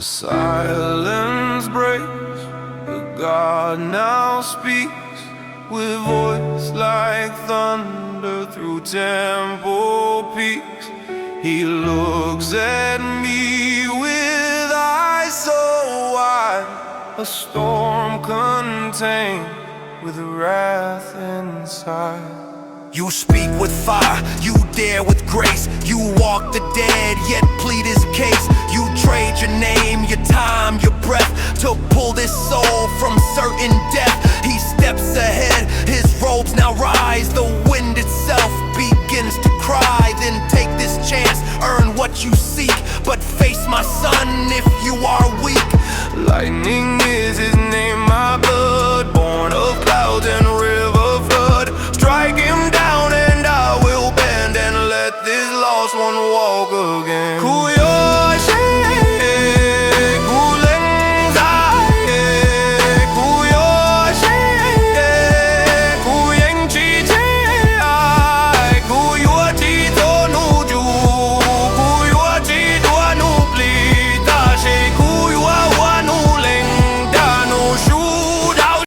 The silence breaks, the God now speaks with voice like thunder through temple peaks. He looks at me with eyes so wide, a storm contained with wrath inside. You speak with fire, you dare with grace. You walk the dead, yet plead his case. You trade your name, your time, your breath to pull this soul from certain death. He steps ahead, his robes now rise. The wind itself begins to cry. Then take this chance, earn what you seek, but face my son if you are weak. Lightning is his name, my blood, born of clouds and river flood. Strike him down and I will bend and let this lost one walk again.